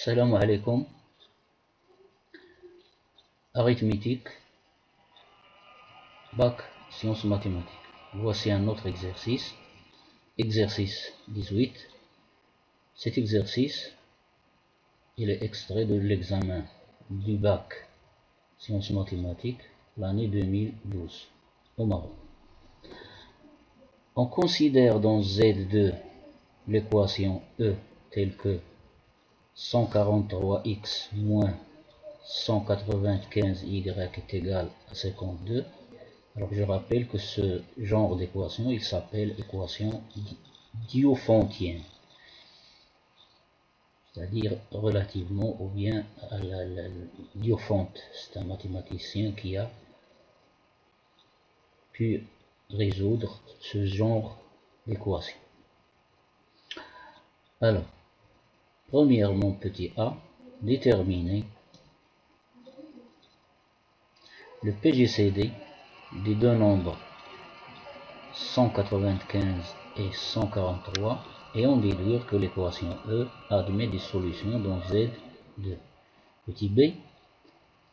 Salam alaikum. Arithmétique, bac, sciences mathématiques. Voici un autre exercice. Exercice 18. Cet exercice, il est extrait de l'examen du bac, sciences mathématiques, l'année 2012, au Maroc. On considère dans Z2 l'équation E telle que 143x moins 195y est égal à 52. Alors je rappelle que ce genre d'équation, il s'appelle équation diophantienne, c'est-à-dire relativement ou bien à la Diophante. C'est un mathématicien qui a pu résoudre ce genre d'équation. Alors, premièrement, petit a, déterminer le PGCD des deux nombres 195 et 143 et en déduire que l'équation E admet des solutions dans Z2. Petit b,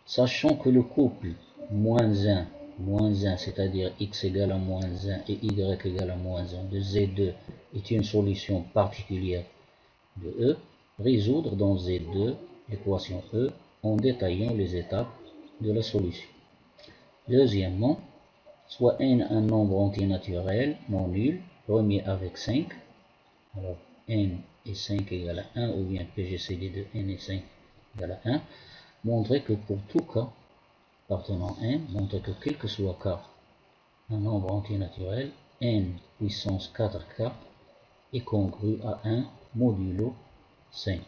sachant que le couple -1, c'est-à-dire x égale à -1 et y égale à -1 de Z2 est une solution particulière de E, résoudre dans Z2 l'équation E en détaillant les étapes de la solution. Deuxièmement, soit n un nombre entier naturel non nul, remis avec 5. Alors n et 5 égale à 1, ou bien PGCD de n et 5 égale à 1. Montrer que pour tout cas appartenant n, montrer que quel que soit k, un nombre entier naturel, n puissance 4k est congru à 1 modulo 5.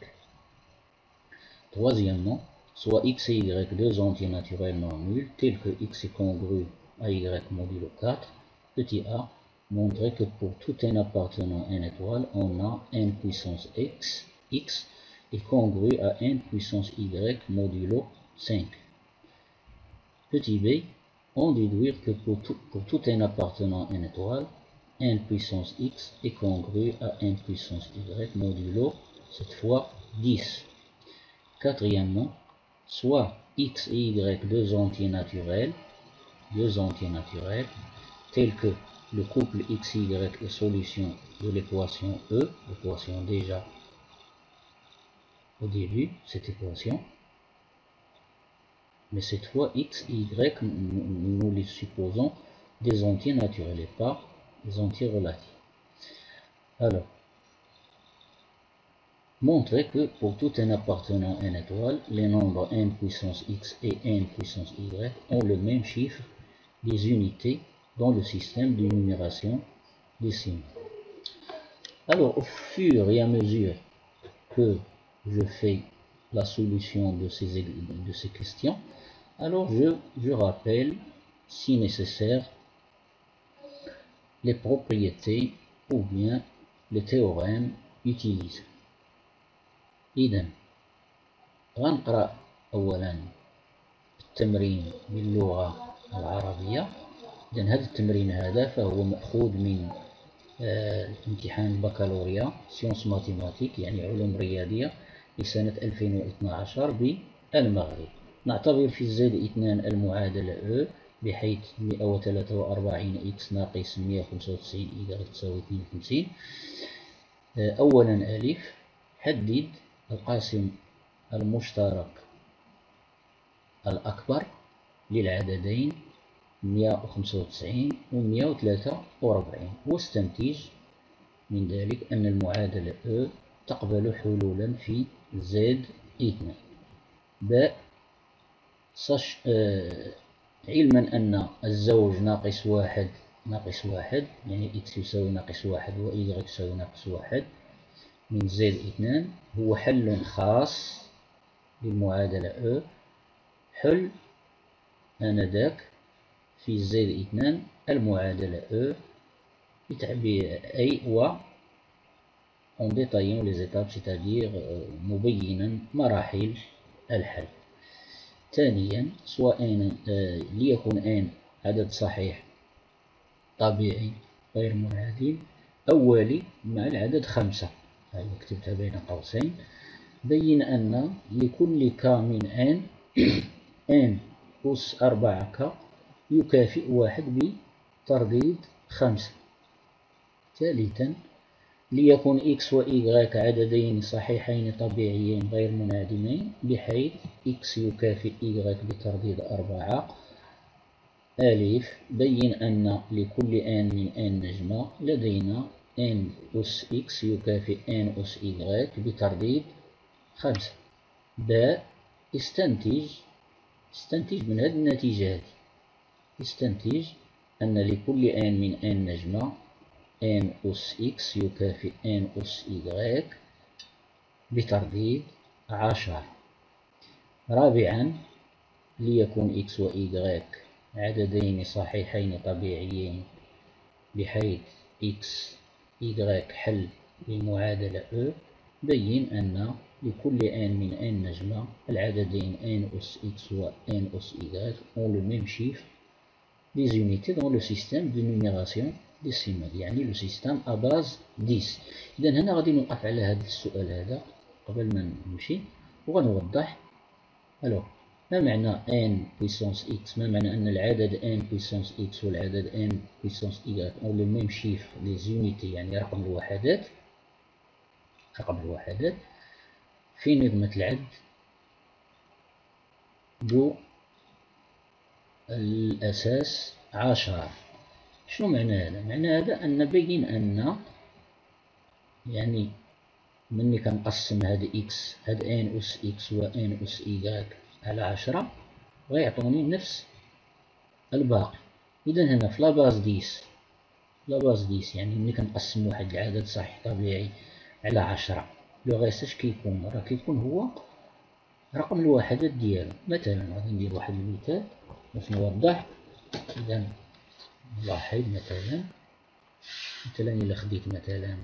Troisièmement, soit x et y deux entiers naturels non nuls, tels que x est congru à y modulo 4. Petit a, montrer que pour tout n appartenant à n étoile, on a n puissance x est congru à n puissance y modulo 5. Petit b, on déduire que pour tout n appartenant à n étoile, n puissance x est congru à n puissance y modulo, cette fois 10. Quatrièmement, soit x et y deux entiers naturels, tels que le couple x et y est solution de l'équation E, l'équation déjà au début, cette équation, mais cette fois x et y, nous les supposons des entiers naturels et pas des entiers relatifs. Alors, montrer que pour tout n appartenant à n étoile, les nombres n puissance x et n puissance y ont le même chiffre des unités dans le système de numération décimale. Alors, au fur et à mesure que je fais la solution de ces questions, alors je rappelle, si nécessaire, les propriétés ou bien les théorèmes utilisés. إذن غنقرأ أولا التمرين باللغة العربية. إذن هذا التمرين هذا فهو مأخوذ من امتحان البكالوريا سيونس ماتيماتيك، يعني علوم رياضية، لسنة 2012 بالمغرب. نعتبر في Z2 المعادلة E بحيث 143 x ناقص 195 y تساوي 52. أولا ألف، حدد القاسم المشترك الأكبر للعددين 195 و 143 واستنتج من ذلك أن المعادلة E تقبل حلولا في Z2. باء، علما أن الزوج ناقص واحد يعني x يساوي ناقص واحد و y يساوي ناقص واحد من Z2 هو حل خاص للمعادلة E. حل آنذاك في Z2 المعادلة E بتعبير أي و en détaillant les étapes، c'est-à-dire مبينا مراحل الحل. ثانيا، سواء ليكن n عدد صحيح طبيعي غير منعدم أولي مع العدد 5، هذه كتبتها بين قوسين. بين أن لكل ك من n n أس 4 ك يكافئ 1 بترديد 5. ثالثا ليكن x و y عددين صحيحين طبيعيين غير منعدمين بحيث x يكافئ y بترديد 4. ألف بين أن لكل n من n نجمة لدينا n أس x يكافئ n أس y بترديد 5. باء استنتج من هذه النتيجة هذه، استنتج أن لكل n من n نجمة n أس x يكافئ n أس y بترديد 10. رابعا ليكن x و y عددين صحيحين طبيعيين بحيث x y حل للمعادلة E. بين أن لكل n من n نجمة العددين n أس x و n أس y ont le même chiffre des unités dans le système de numération décimale، يعني لو سيستم à base 10. إذا هنا غادي نوقف على هذا السؤال هذا قبل ما نمشي وغنوضح. ألو ما معنى n puissance x؟ ما معنى أن العدد n puissance x والعدد n puissance y ont le même chiffre des unités، يعني رقم الوحدات. في نظمة العد ذو الأساس 10. شنو معنى هذا؟ معنى هذا أن بين أن يعني مني كنقسم هاد إكس هاد ان أس إكس و ان أس إيكغيك على 10 غيعطوني نفس الباقي. إذا هنا في لاباز 10 يعني ملي كنقسم واحد العدد صحيح طبيعي على 10 لو غيس اش كيكون؟ راه كيكون هو رقم الوحدات ديالو. مثلا غادي ندير واحد المثال باش نوضح. إذا نلاحظ مثلا إلا خديت مثلا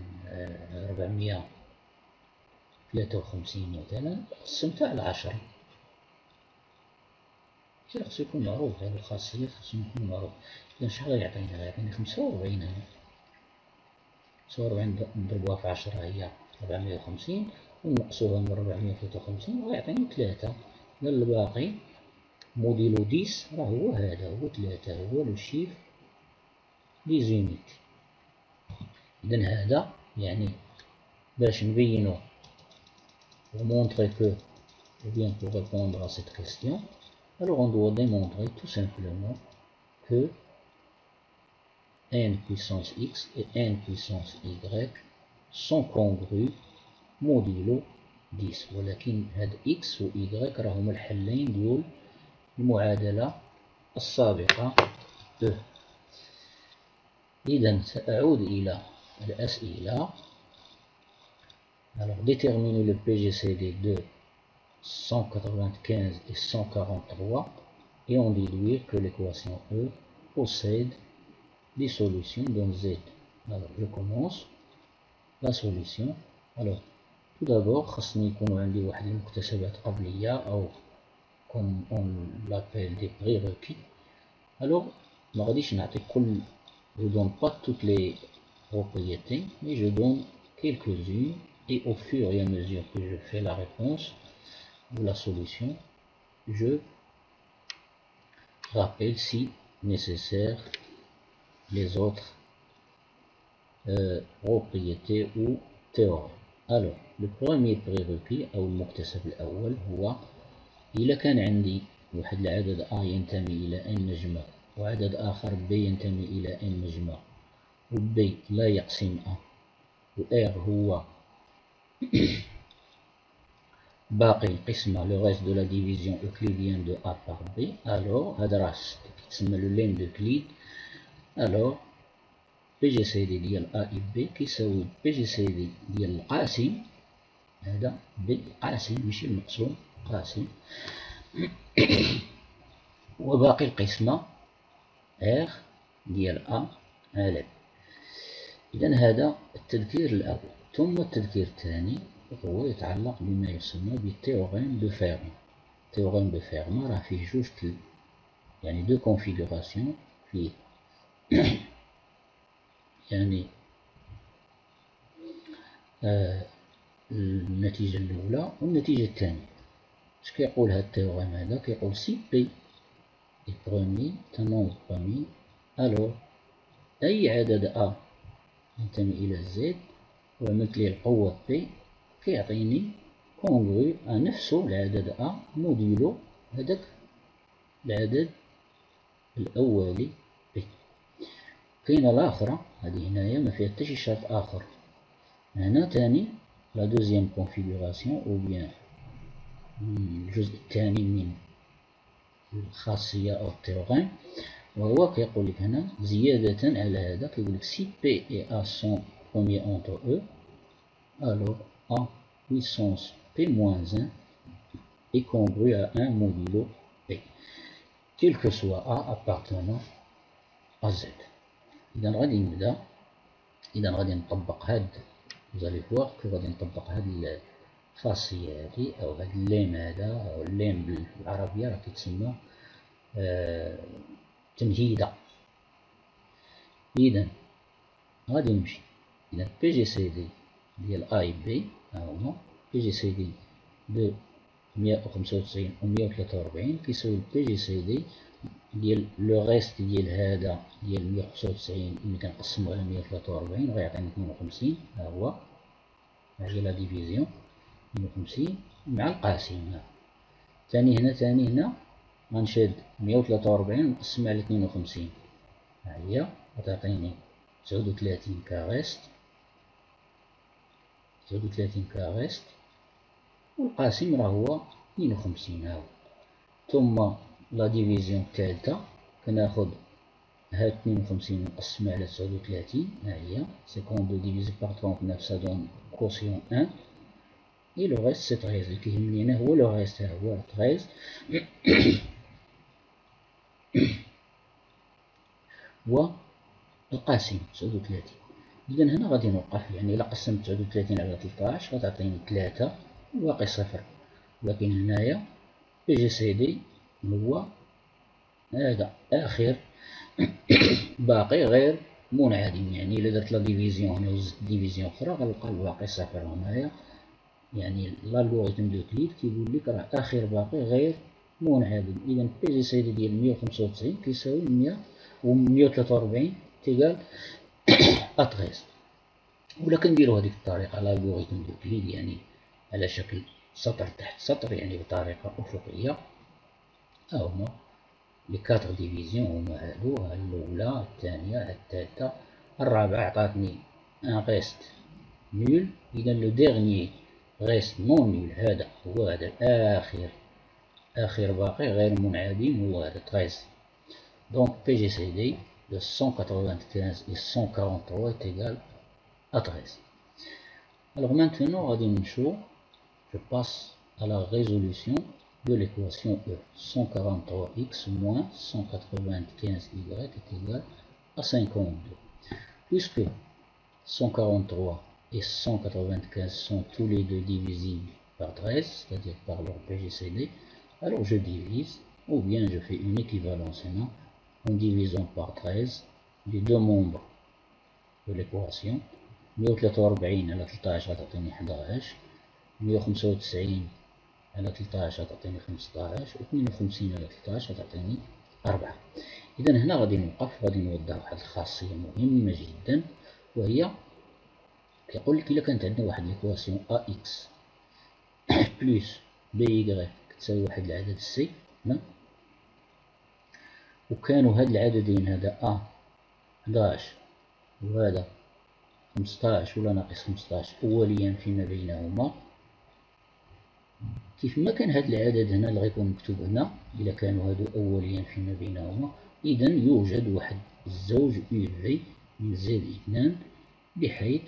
453 مثلا قسمتها على 10 خاصو يكون معروف، هذه الخاصية خاصو يكون معروف. إذا شحال غيعطيني؟ غيعطيني 45 هنا. 45 نضربوها في 10 هي 450 ونقصوها من 453 غيعطيني 3. إذا الباقي موديلو 10 راه هو هذا، هو 3، هو لو شيف لي زونيت. إذا هذا يعني باش نبينو pour montrer que, ou bien pour répondre à cette question, alors on doit démontrer tout simplement que n puissance x et n puissance y sont congrus modulo 10. ولكن هاد x و y راهم الحلين ديال المعادلة السابقة E. إذا سأعود إلى الأسئلة. Alors déterminer le PGCD de 195 et 143 et en déduire que l'équation E possède des solutions dans Z. Alors je commence la solution. Alors tout d'abord خاصني يكونوا عندي واحد المكتسبات قبلية أو comme on l'appelle des prérequis. Alors ما غاديش نعطي كل، je donne pas toutes les propriétés mais je donne quelques-unes. Et au fur et à mesure que je fais la réponse ou la solution, je rappelle si nécessaire les autres propriétés ou théorèmes. Alors, le premier prérequis أو المكتسب الأول هو إذا كان عندي واحد العدد A ينتمي إلى n نجمة وعدد آخر B ينتمي إلى n نجمة و B لا يقسم A و R هو باقي القسمة le reste de la division euclidienne de A par B. alors هذا راه كيتسمى لو لين d'Euclide. alors PGCD ديال A et B كيساوي PGCD ديال القاسم، هذا B قاسم ماشي المقسوم قاسم، وباقي القسمة R ديال A على B. إذا هذا التذكير الأول. ثم التذكير الثاني هو يتعلق بما يسمى بالتhéorème de Fermat. التhéorème de Fermat راه فيه جوج يعني دو كونفيغوراسيون، فيه يعني النتيجة الأولى والنتيجة الثانية. اش كيقول هاد التيوريم هذا؟ كيقول سي بي اي برومي ان نومبر برومي، الوغ أي عدد أ ينتمي إلى زد وعملت ليه القوة بي كيعطيني كونغرو نفسه العدد أ موديلو هداك العدد الأولي بي. كاينة الآخرى هادي هنايا ما فيها حتى شي شرط آخر. هنا تاني لا دوزيام كونفيغوراسيون أو بيان الجزء الثاني من الخاصية أو التيوريم، وهو كيقول لك هنا زيادة على هذا كيقول لك سي بي اي أ سون بروميي أونتر أو alors A puissance P moins 1 est congru à 1 modulo P, quel que soit A appartenant à Z. إذا غادي نبدا، إذا غادي نطبق هاد vous allez voir que غادي نطبق هاد الخاصية هادي أو هاد الليم هذا، أو الليم بالعربية راه كيتسمى تمهيدة. إذا غادي نمشي إذا بي جي سي دي ديال اي بي ها هما بي جي سي دي دو 195 و 143 كيساوي بي جي سي دي ديال لو ريست ديال هذا ديال 195 اللي كنقسمو على 143 غيعطيني 52. ها هو ها هي لا ديفيزيون 52 مع القاسم. ثاني هنا غنشد 143 نقسم على 52 ها هي غتعطيني 39 كريست 39 كريست والقاسم راه هو 52. ها هو. ثم لا ديفيزيون الثالثة كناخد هاد 52 نقسم على 39 ها هي 52 ديفيزي بار 39 سا دون كوسيون 1 et le reste c'est 13 اللي كيهمني هنا هو لو ريست ها هو 13 والقاسم 39. إذا هنا غادي نوقف، يعني إلا قسمت 39 على 13 غتعطيني 3 والباقي صفر. ولكن هنايا بي جي سي دي هو هذا آخر باقي غير منعدم، يعني إلا درت لا ديفيزيون هنا وزدت ديفيزيون أخرى غنلقى الباقي صفر. هنايا يعني لالغوريثم دو كليد كيقول لك راه آخر باقي غير منعدم. إذا بي جي سي دي ديال 195 كيساوي 100 و 143 تيقال أ13. ولا كنديرو هذيك الطريقة لالغوريثم دو كليد يعني على شكل سطر تحت سطر، يعني بطريقة أفقية. ها هما لي 4 ديفيزيون هما هادو، الأولى الثانية الثالثة الرابعة عطاتني ان ريست نول. إذا لو ديرنيي ريست نون نول هذا هو هذا آخر باقي غير منعدم هو هذا 13. دونك بي جي سي دي de 195 et 143 est égal à 13. Alors maintenant, je passe à la résolution de l'équation E. 143x moins 195y est égal à 52. Puisque 143 et 195 sont tous les deux divisibles par 13, c'est-à-dire par leur PGCD, alors je divise, ou bien je fais une équivalence maintenant, en divisant par 13 les deux membres de l'équation. 143 على 13 غتعطيني 11، 195 على 13 غتعطيني 15، و 52 على 13 غتعطيني 4. إذا هنا غادي نوقف، غادي نوضح واحد الخاصية مهمة جدا، وهي كيقول لك إلا كانت عندنا واحد ليكواسيون أ إكس بلس بي إيكغيك كتساوي واحد العدد سي، وكانوا هاد العددين هذا أ 11 وهذا 15 ولا ناقص 15 أوليا فيما بينهما، كيف ما كان هاد العدد هنا اللي غيكون مكتوب هنا إلا كانوا هادو أوليا فيما بينهما، إذا يوجد واحد الزوج يو في من زد 2 بحيث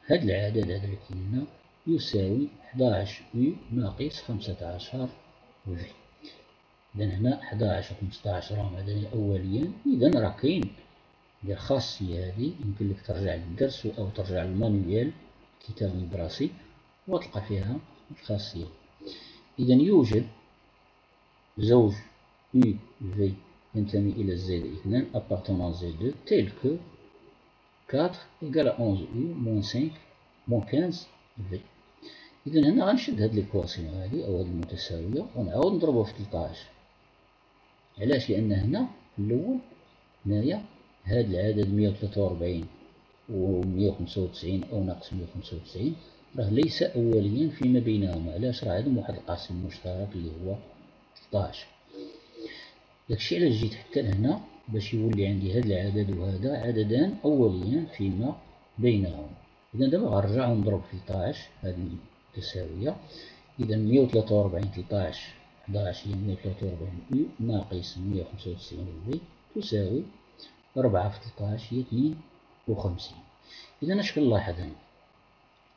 هاد العدد هذا اللي قلنا يساوي 11 يو ناقص 15 في. إذا هنا 11 و 15 راهم عددين أوليين، إذا راه كاين الخاصية هذه يمكن لك ترجع للدرس أو ترجع للمانويال كتاب المدرسي وتلقى فيها الخاصية. إذا يوجد زوج يو في ينتمي إلى زد 2 appartenant Z2 tel que 4 égale à 11 U moins 5 moins 15 V. إذا هنا غنشد هاد ليكواسيون هادي أو هاد المتساوية ونعاود نضربها في 13. علاش؟ لأن هنا في الأول هنايا هاد العدد 143 و 195 أو ناقص 195 راه ليس أوليا فيما بينهما. علاش؟ راه عندهم واحد القاسم مشترك اللي هو 13. داكشي علاش جيت حتى لهنا باش يولي عندي هاد العدد وهذا عددان أوليان فيما بينهما. إذا دابا غنرجع ونضرب في 13 هذه المتساوية. إذا 143 13 11 هي 143 يو ناقص 195 في تساوي 4 في 13 هي 52. إذا اش كنلاحظ هنا؟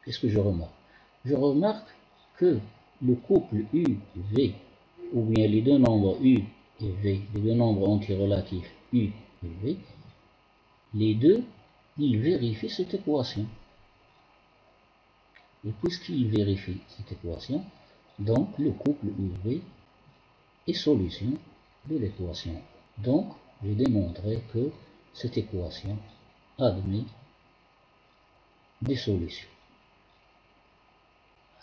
Qu'est-ce que je remarque? Je remarque que le couple UV, ou bien les deux nombres U et V, les deux nombres antirelatifs U et V, les deux, ils vérifient cette équation. Et puisqu'ils vérifient cette équation, donc le couple UV est solution de l'équation. Donc, j'ai démontré que cette équation admet des solutions.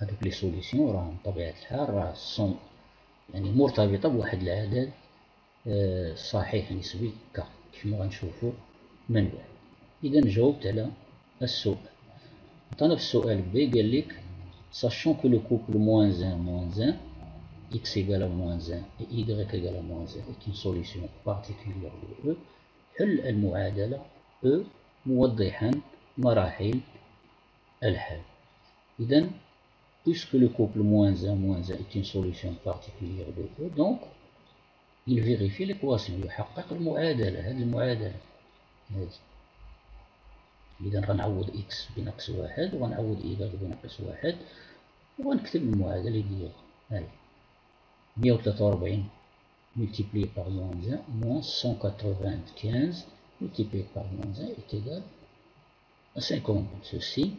هذوك لي سوليسيون راهم بطبيعة الحال راه صون يعني مرتبطة بواحد العدد صحيح نسبي ك كيما غنشوفو من بعد. إذا جاوبت على السؤال. عطانا في السؤال بي قال لك sachant que le couple -1 x égale à -1 et y égale à -1 est une solution particulière de E. حل المعادلة E موضحا مراحل الحل. إذا puisque le couple -1 est une solution particulière de E, donc il vérifie l'équation, يحقق المعادلة. هذه المعادلة هذه. إذا غنعوض x بناقص 1 وغنعوض y بناقص 1 وغنكتب المعادلة ديالها. هذه 143 multiplié par -1 moins 195 multiplié par -1 est égal à 50. Ceci,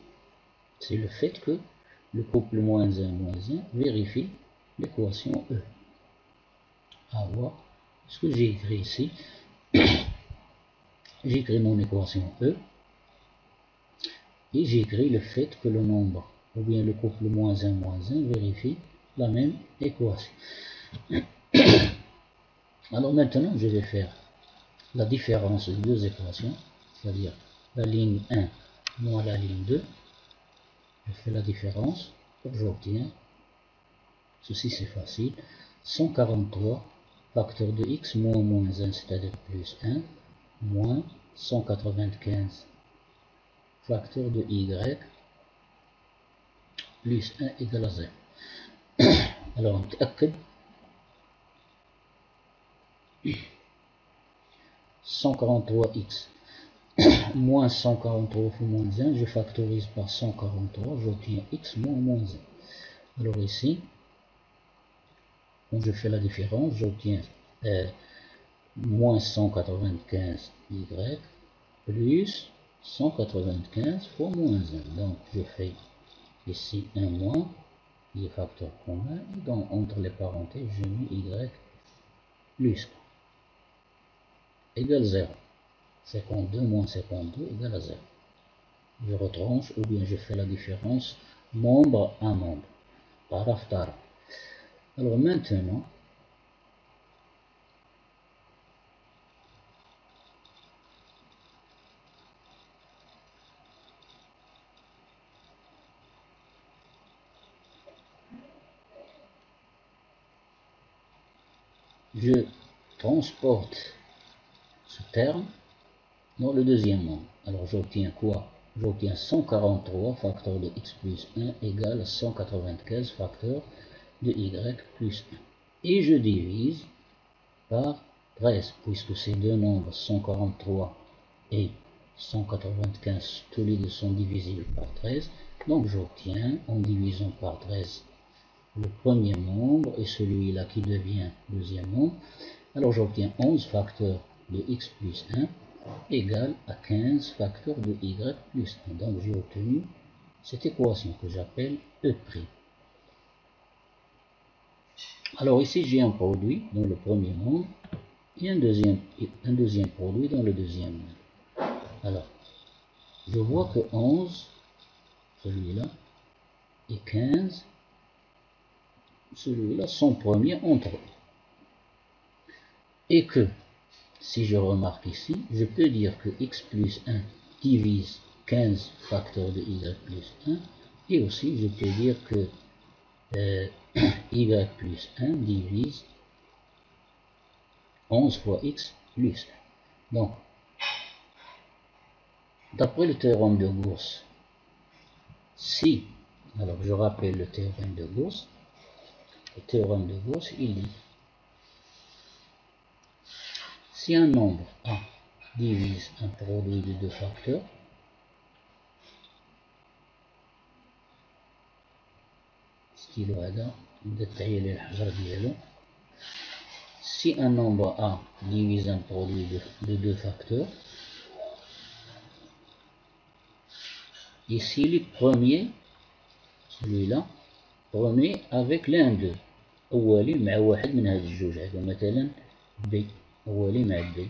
c'est le fait que le couple -1 vérifie l'équation E. À voir ce que j'ai écrit ici. J'ai écrit mon équation E et j'ai écrit le fait que le nombre ou bien le couple -1 vérifie la même équation. Alors maintenant je vais faire la différence des deux équations, c'est-à-dire la ligne 1 moins la ligne 2. Je fais la différence et j'obtiens, ceci c'est facile, 143 facteur de x moins -1 c'est-à-dire plus 1 moins 195 facteur de y plus 1 égale à 0. Alors on تأكد 143x moins 143 fois -1, je factorise par 143, j'obtiens x moins 1. Alors ici, quand je fais la différence, j'obtiens moins 195y plus 195 fois -1. Donc je fais ici un moins, qui est facteur commun, et donc entre les parenthèses, je mets y plus 1 égale 0. 52 moins 52 égale à 0. Je retranche ou bien je fais la différence membre à membre, taraf taraf. Alors maintenant, je transporte ce terme dans le deuxième nombre. Alors j'obtiens quoi? J'obtiens 143 facteur de x plus 1 égale à 195 facteur de y plus 1. Et je divise par 13, puisque ces deux nombres 143 et 195, tous les deux sont divisibles par 13. Donc j'obtiens, en divisant par 13, le premier nombre et celui-là qui devient deuxième nombre. Alors j'obtiens 11 facteurs de x plus 1 égale à 15 facteurs de y plus 1. Donc j'ai obtenu cette équation que j'appelle E'. Alors ici j'ai un produit dans le premier nombre et un deuxième produit dans le deuxième nombre. Alors je vois que 11, celui-là, et 15, celui-là sont premiers entre eux. Et que, si je remarque ici, je peux dire que x plus 1 divise 15 facteurs de y plus 1, et aussi je peux dire que y plus 1 divise 11 fois x plus 1. Donc, d'après le théorème de Gauss, si, alors je rappelle le théorème de Gauss, il dit, si un nombre A divise un produit de deux facteurs, ستيلو هذا نبدا التعيين الحجر ديالو. Si un nombre A divise un produit de deux facteurs, et s'il est premier, celui-là, premier avec l'un d'eux، أولي مع واحد من هاد الجوج، هذا مثلا B، أولي مع B.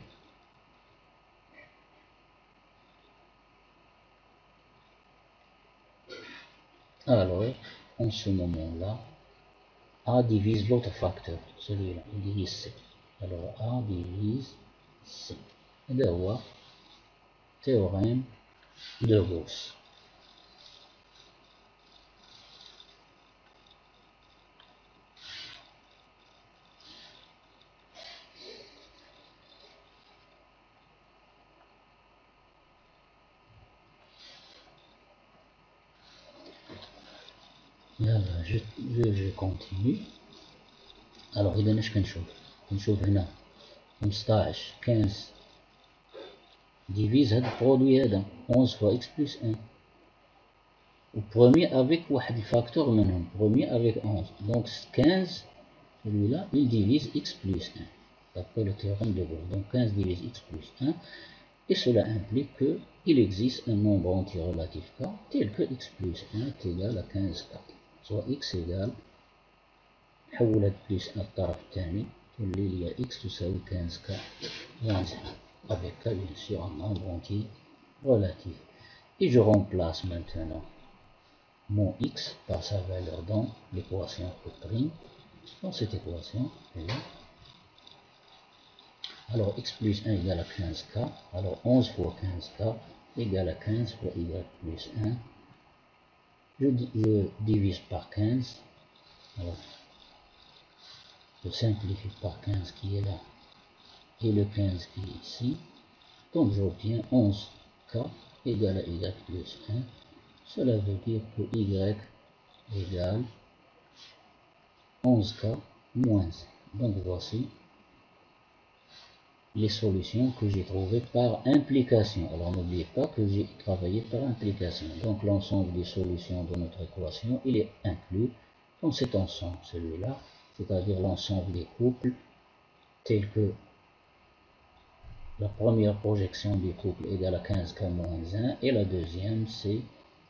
Alors, en ce moment-là, A divise l'autre facteur, celui-là, il divise C. Alors A divise C. هذا هو théorème de Gauss. يلا je continue. alors إذا اش كنشوف هنا 15 divise هاد البرودوي هذا 11 fois x plus 1 au premier avec واحد الفاكتور منهم premier avec 11 donc 15 celui-là il divise x plus 1 d'après le théorème de Gauss. Donc 15 divise x plus 1 et cela implique qu'il existe un nombre entier relatif k tel que x plus 1 est égal à 15k, soit x égale نحول هاد بليس ان الطرف الثاني تولي لي x تساوي 15k moins 1 avec k bien sûr un nombre entier relatif. Et je remplace maintenant mon x par sa valeur dans l'équation E', dans cette équation là. Alors x plus 1 égale à 15k, alors 11 fois 15k égale à 15 fois y plus 1. Je divise par 15, alors je simplifie par 15 qui est là et le 15 qui est ici, donc j'obtiens 11k égale à y plus 1. Cela veut dire que y égale 11k moins 1. Donc voici les solutions que j'ai trouvées par implication. Alors n'oubliez pas que j'ai travaillé par implication. Donc l'ensemble des solutions de notre équation, il est inclus dans cet ensemble, celui-là, c'est-à-dire l'ensemble des couples tels que la première projection du couple égale à 15k moins 1 et la deuxième c'est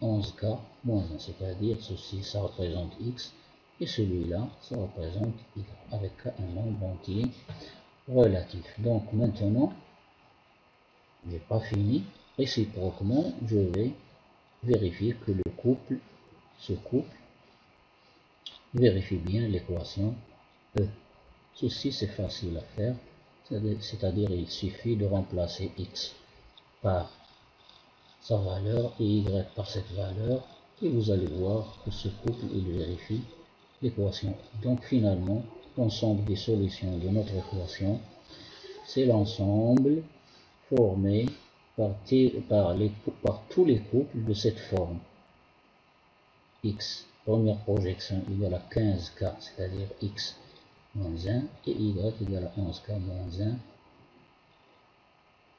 11k moins 1, c'est-à-dire ceci ça représente x et celui-là ça représente y avec un nombre entier relatif. Donc maintenant, j'ai pas fini, réciproquement je vais vérifier que le couple, ce couple vérifie bien l'équation E. Ceci c'est facile à faire, c'est-à-dire il suffit de remplacer x par sa valeur et y par cette valeur et vous allez voir que ce couple il vérifie l'équation. Donc finalement l'ensemble des solutions de notre équation c'est l'ensemble formé par tous les couples de cette forme. X première projection égale à 15k, c'est-à-dire x moins 1 et y égale à 11k moins 1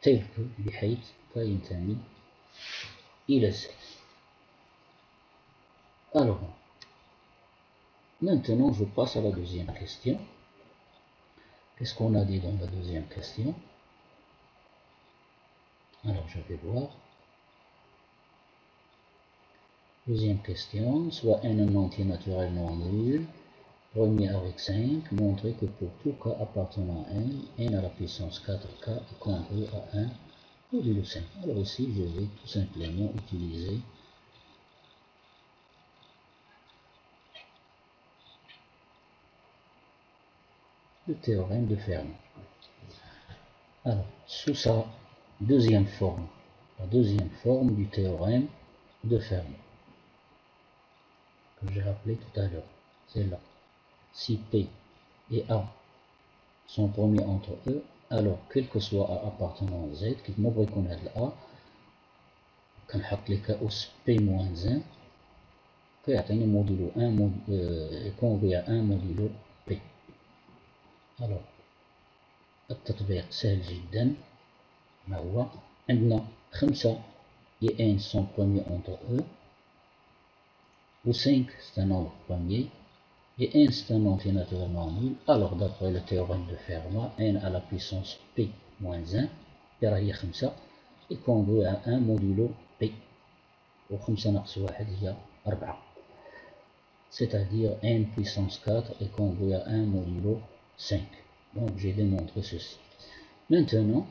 tel que بحيث k ينتمي إلى Z. Alors, maintenant je passe à la deuxième question. Qu'est-ce qu'on a dit dans la deuxième question? Alors je vais voir. Deuxième question, soit n un entier naturel non nul, premier avec 5, montrer que pour tout k appartenant à n à la puissance 4k est congru à 1 modulo 5. Alors ici je vais tout simplement utiliser le théorème de Fermat. Alors, sous sa deuxième forme, la deuxième forme du théorème de Fermat, que j'ai rappelé tout à l'heure, c'est là. Si P et A sont premiers entre eux, alors quel que soit A appartenant à Z, qui نبغي يكون هذا A كنحط لي كأس P moins 1 كيعطيني موديلو 1 كونغري à 1 موديلو P. alors التطبيق سهل جدا. ما هو عندنا 5 et n sont premiers entre eux, ou 5 c'est un nombre premier, et n c'est un nombre naturellement nul. Alors d'après le théorème de Fermat, n à la puissance p moins 1 هي 5 est congru à 1 modulo p, و 5 ناقص 1 هي 4, c'est-à-dire n puissance 4 est congru à 1 modulo 5. Donc j'ai démontré ceci. Maintenant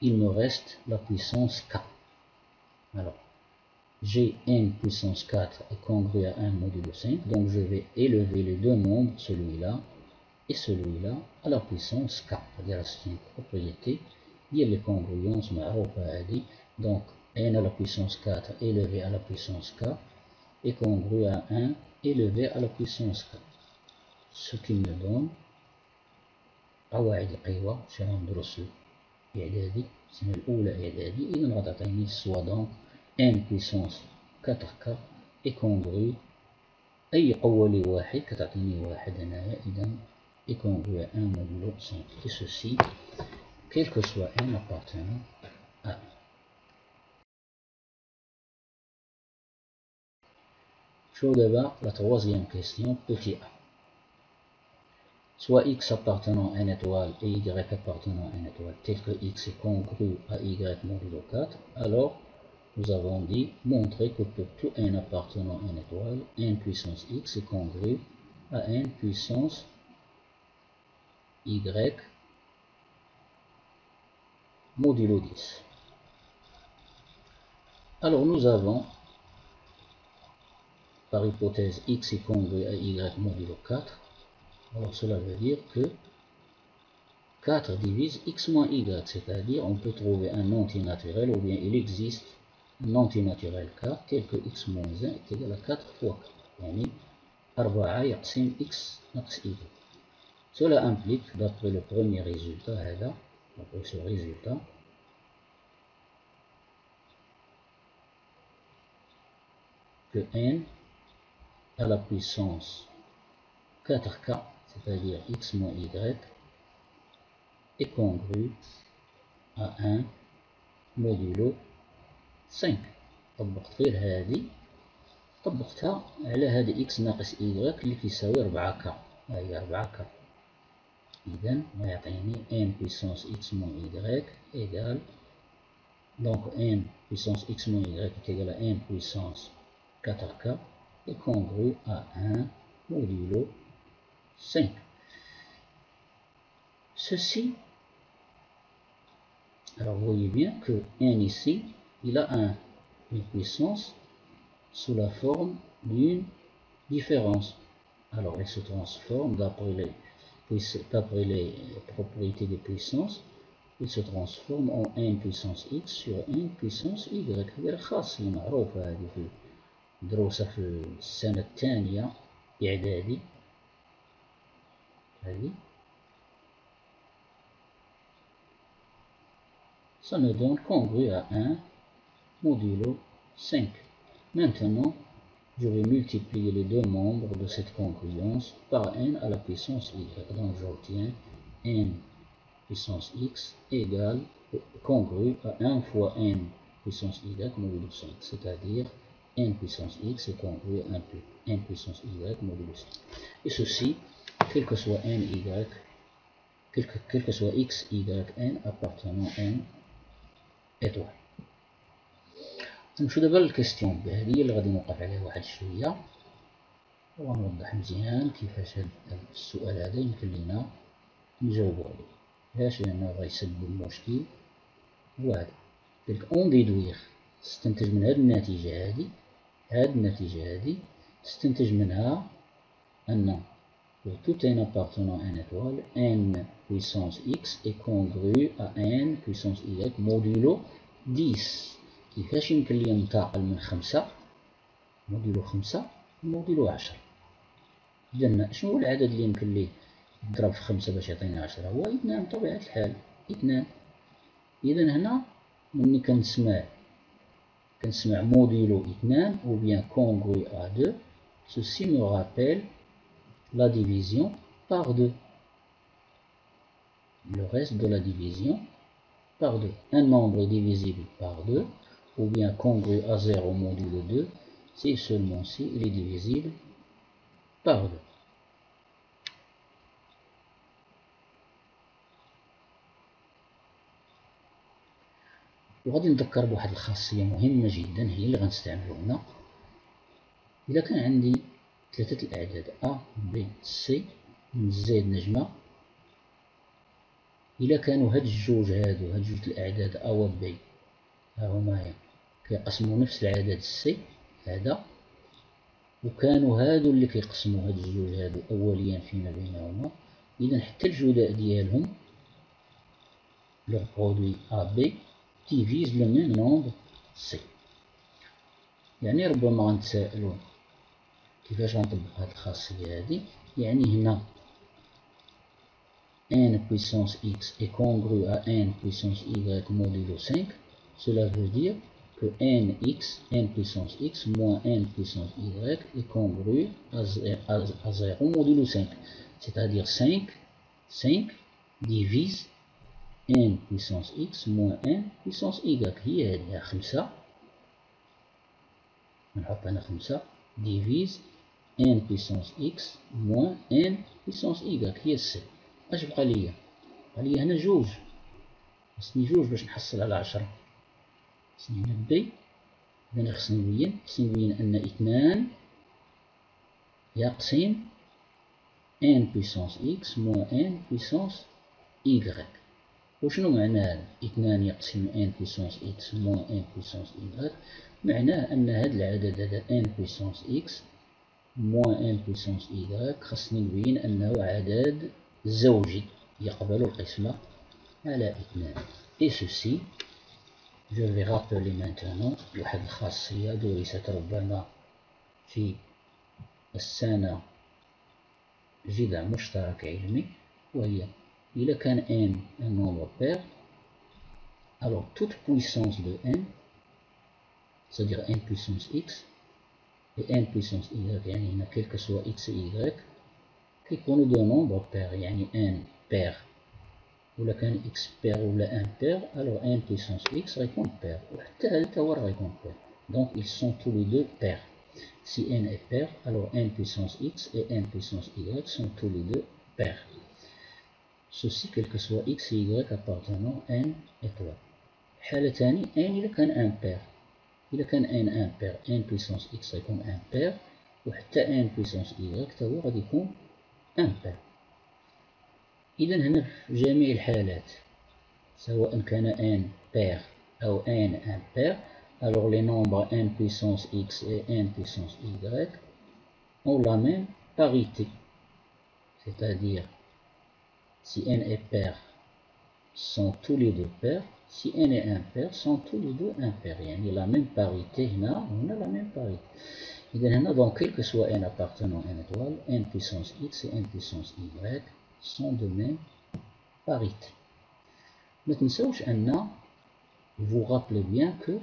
il me reste la puissance k. Alors j'ai n puissance 4 est congru à 1 modulo 5, donc je vais élever les deux nombres, celui-là et celui-là, à la puissance k. C'est-à-dire c'est une propriété, il y a les congruences معروفة هذه. Donc n à la puissance 4 élevé à la puissance k est congru à 1 élevé à la puissance k, ce qui me donne قواعد القوى شنو ندرسو إعدادي السنة الأولى إعدادي. إذا غتعطيني soit donc n puissance 4k est congru أي قوة لواحد كتعطيني واحد هنايا، إذا est congru à 1 modulo 5. Et ceci, quel que soit n appartenant à 1. شوف دابا la troisième question, petit a. Soit x appartenant à n étoile et y appartenant à n étoile, tel que x est congru à y modulo 4, alors nous avons dit montrer que pour tout n appartenant à n étoile, n puissance x est congru à n puissance y modulo 10. Alors nous avons, par hypothèse, x est congru à y modulo 4. Alors cela veut dire que 4 divise x moins y, c'est-à-dire on peut trouver un antinaturel, ou bien il existe un antinaturel k tel que x moins 1 est égal à 4 fois k, يعني 4 يقسم x ناقص y. Cela implique, d'après le premier résultat, d'après ce résultat, que n à la puissance 4k, c'est-à-dire x moins y, est congru à 1 modulo 5. طبقت غير هذه، طبقتها على هذه x ناقص y اللي كيساوي 4k، هي 4k. إذا غيعطيني n puissance x moins y égale, donc n puissance x moins y est égal à n puissance 4k est congru à 1 modulo 5. Ceci, alors vous voyez bien que n ici, il a une puissance sous la forme d'une différence. Alors elle se transforme d'après les propriétés des puissances, il se transforme en n puissance x sur n puissance y. هذه خاصية معروفة هذه في دروسها في السنة الثانية إعدادي. هذه ça me donne congru à 1 modulo 5. Maintenant, je vais multiplier les deux membres de cette congruence par n à la puissance y. Donc j'obtiens n puissance x égale congru à 1 fois n puissance y modulo 5, c'est-à-dire n puissance x est congru à n puissance y modulo 5. Et ceci, quel que soit n, y, quel que soit x, y, n appartenant à n étoile. نمشو دابا للكيستيون ب، هذه هي اللي غادي نوقف عليها واحد شويه ونوضح مزيان كيفاش هاد السؤال هذا يمكن لينا نجاوبو عليه. علاش؟ لأنه غيسبب مشكل. هو هذا قالك اون ديدويغ، تستنتج من هاد النتيجة هادي، تستنتج منها أن pour tout n appartenant à n étoile, n puissance x est congru à n puissance y modulo 10. كيفاش يمكن لي ننتقل من 5 موديلو 5 لموديلو 10؟ إذا شنو هو العدد اللي يمكن ليه نضرب في 5 باش يعطيني 10؟ هو 2 بطبيعة الحال، 2. إذا هنا ملي كنسمع modulo 2 ou bien congru à 2, ceci me rappelle la division par 2. Le reste de la division par 2. Un nombre est divisible par 2 ou bien congru à 0 modulo 2 si seulement si il est divisible par 2. وغادي نذكر بواحد الخاصية مهمة جدا هي اللي غنستعملو هنا. إلا كان عندي 3 الأعداد A B C من زائد نجمة، إلا كانوا هاد الجوج الأعداد A و B ها هما كيقسموا نفس العدد C هذا، وكانوا هادو اللي كيقسموا هاد الجوج هادو أوليا فيما بينهما، إذا حتى الجداء ديالهم leur produit AB divise le même nombre C. يعني ربما غنتسائلوا كيفاش غنطبق هاد الخاصية هادي. يعني هنا n puissance x est congru à n puissance y modulo 5. Cela veut dire que n puissance x moins n puissance y est congru à 0 modulo 5. C'est-à-dire 5 divise n puissance x moins n puissance y. هي هذه 5 نحط هنا 5 divise n puissance x moins n puissance y هي c. اش بقى ليا؟ بقى ليا هنا جوج، خصني جوج باش نحصل على 10. خصني هنا بي، إذا خصني نبين أن 2 يقسم n puissance x moins n puissance y. وشنو معنى هذا؟ 2 يقسم n puissance x moins n puissance y معناه أن هذا العدد هذا n puissance x moins n puissance y خصني نبين أنه عدد زوجي يقبل القسمة على 2. Et ceci, je vais rappeler maintenant واحد الخاصية درست ربما في السنة جذع مشترك علمي، وهي إذا كان n un nombre pair, alors toute puissance de n, c'est-à-dire n puissance x et n puissance y, يعني هنا quel que soit x et y كيكونوا دو nombres pairs، يعني n pair ولا كان x pair ولا n pair، alors n puissance x غيكون pair وحتى هذا تا هو غيكون pair. Donc ils sont tous les deux pairs. Si n est pair, alors n puissance x et n puissance y sont tous les deux pairs. Ceci quel que soit x et y appartenant à n étoile. حالة ثاني n إذا كان n pair، إذا كان n un pair n puissance x غيكون n pair وحتى n puissance y تا هو غادي يكون n pair. إذا هنا في جميع الحالات سواء كان n pair أو n impair، alors les nombres n puissance x et n puissance y ont la même parité. C'est-à-dire, si n est pair, sont tous les deux pairs. Si n est impair, sont tous les deux impairs. يعني la même parité هنا وهنا la même parité. إذا هنا donc quel que soit n appartenant à n étoile, n puissance x et n puissance y sont de même parité. ما تنسوش أن vous rappelez bien que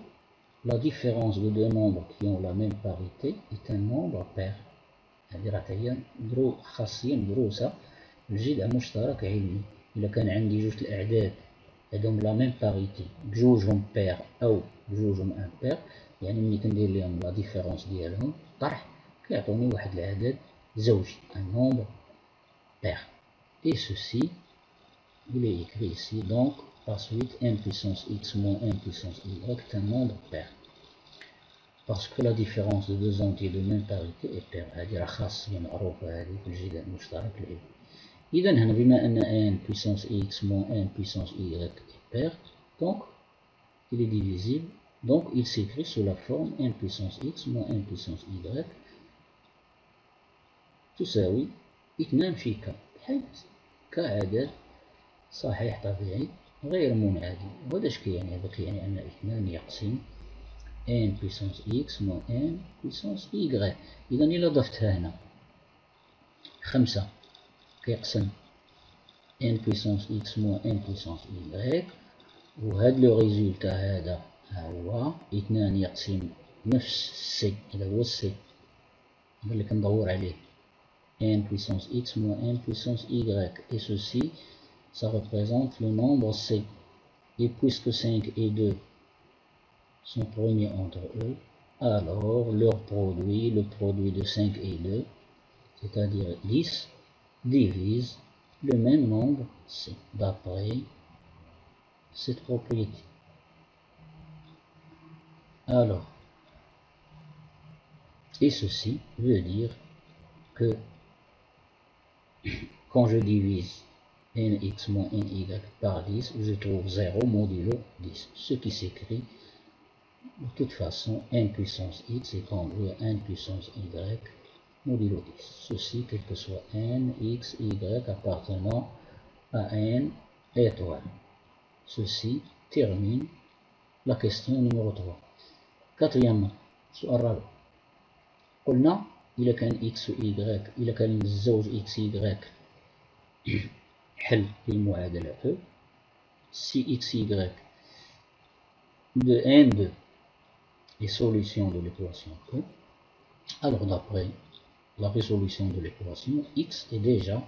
la différence de deux nombres qui ont la même parité est un nombre pair. هذه راه هي خاصية مدروسة الجذع مشترك علمي. إلا كان عندي جوج الأعداد عندهم لا ميم باريتي بجوجهم بير أو بجوجهم امبير، يعني ملي كندير ليهم لا ديفيرونس ديالهم طرح كيعطوني واحد العدد زوجي un nombre pair. Et ceci il est écrit ici donc par suite n puissance x moins n puissance y est un nombre pair parce que la différence de deux entiers de même parité est pair. هذه راه خاصية معروفة هذه في الجذع المشترك العلمي. إذا هنا بما أن n puissance x moins n puissance y est pair, donc il est divisible, donc il s'écrit sous la forme n puissance x moins n puissance y تساوي 2 في ك، بحيث كعدد صحيح طبيعي غير منعدم. وهذا اش كيعني؟ هذا كيعني أن 2 يقسم n puissance x moins n puissance y. إذا إلا ضفتها هنا 5 كيقسم n puissance x moins n puissance y، وهذا لو ريزولتا هذا ها هو 2 يقسم نفس سي، هذا هو السي هذا اللي كندور عليه، n puissance x moins n puissance y، et ceci ça représente le nombre c. Et puisque 5 et 2 sont premiers entre eux, alors leur produit, le produit de 5 et 2, c'est-à-dire 10, divise le même nombre c, d'après cette propriété. Alors, et ceci veut dire que quand je divise nx moins ny par 10, je trouve 0 modulo 10, ce qui s'écrit de toute façon n puissance x est congru à n puissance y modulo 10. Ceci quel que soit n, x, y appartenant à n étoile. Ceci termine la question numéro 3. Quatrièmement, السؤال الرابع، قلنا إذا كان x و y، إذا كان الزوج x y حل للمعادلة E، si x y de n2 est solution de l'équation E, alors d'après la résolution de l'équation, x est déjà,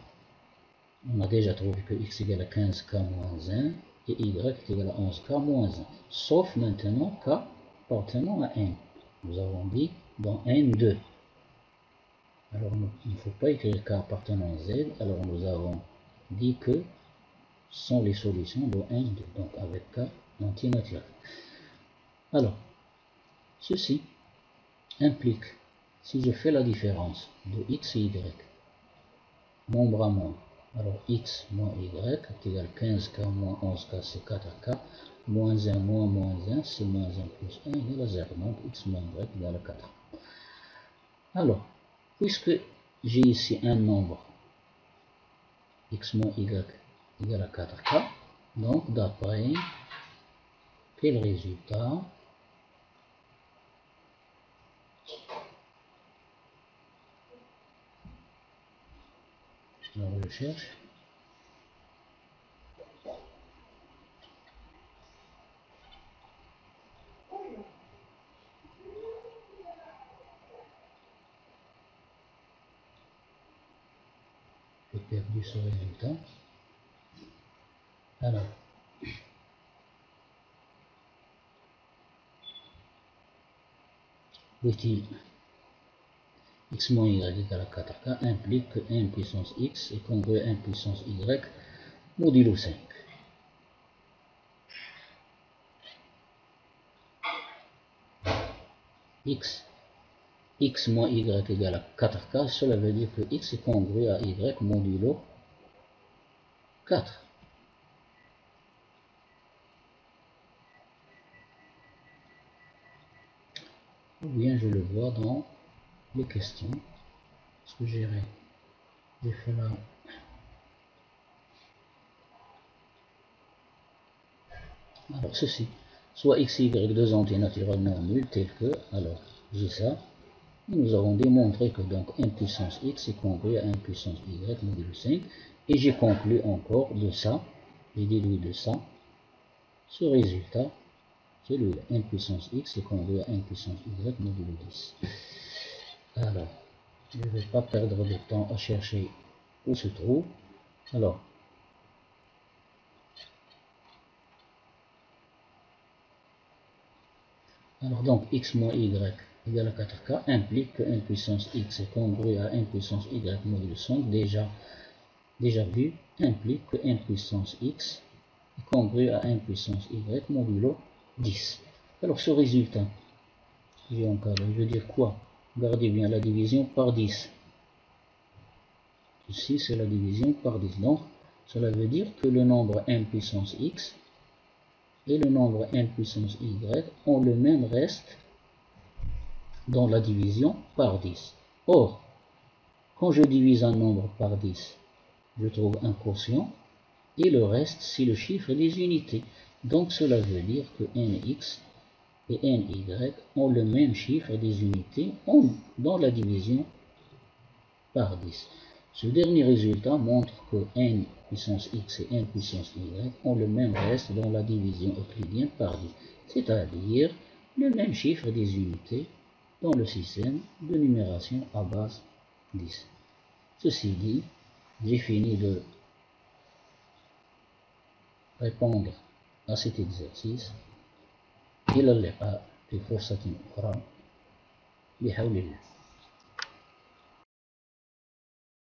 on a déjà trouvé que x égale à 15k moins 1 et y est égal à 11k moins 1, sauf maintenant k appartenant à n. Nous avons dit dans n2. Alors il ne faut pas écrire k appartenant à z, alors nous avons dit que ce sont les solutions de n2, donc avec k entier naturel. Alors, ceci implique, si je fais la différence de x et y, nombre à nombre, alors x moins y est égal à 15k moins 11k, c'est 4k, moins 1 moins moins 1, c'est moins 1 plus 1 égale à 0, donc x moins y égale à 4. Alors, puisque j'ai ici un nombre, x moins y égale à 4k, donc d'après quel résultat? Alors je cherche. J'ai perdu ce résultat. Alors, dit-il x moins y égale à 4k implique que n puissance x est congru à n puissance y modulo 5. x moins y égale à 4k, cela veut dire que x est congru à y modulo 4. Ou bien je le vois dans les questions, ce que j'ai fait là. Alors ceci, soit x et y deux entiers naturellement nuls tels que, alors j'ai ça, et nous avons démontré que donc n puissance x est congru à n puissance y modulo 5, et j'ai conclu encore de ça, j'ai déduit de ça, ce résultat, celui-là, n puissance x est congru à n puissance y modulo 10. Alors, je ne vais pas perdre de temps à chercher où se trouve. Alors, donc x moins y égale à 4k implique que n puissance x est congru à n puissance y modulo 5, déjà vu, implique que n puissance x est congru à n puissance y modulo 10. Alors ce résultat, j'ai encadré, je veux dire quoi? Regardez bien la division par 10. Ici c'est la division par 10. Donc cela veut dire que le nombre n puissance x et le nombre n puissance y ont le même reste dans la division par 10. Or, Quand je divise un nombre par 10, je trouve un quotient, et le reste, c'est le chiffre des unités. Donc cela veut dire que nx et ny ont le même chiffre des unités dans la division par 10. Ce dernier résultat montre que n puissance x et n puissance y ont le même reste dans la division euclidienne par 10, c'est-à-dire le même chiffre des unités dans le système de numération à base 10. Ceci dit, j'ai fini de répondre à cet exercice. إلى اللقاء في فرصة أخرى بحول الله.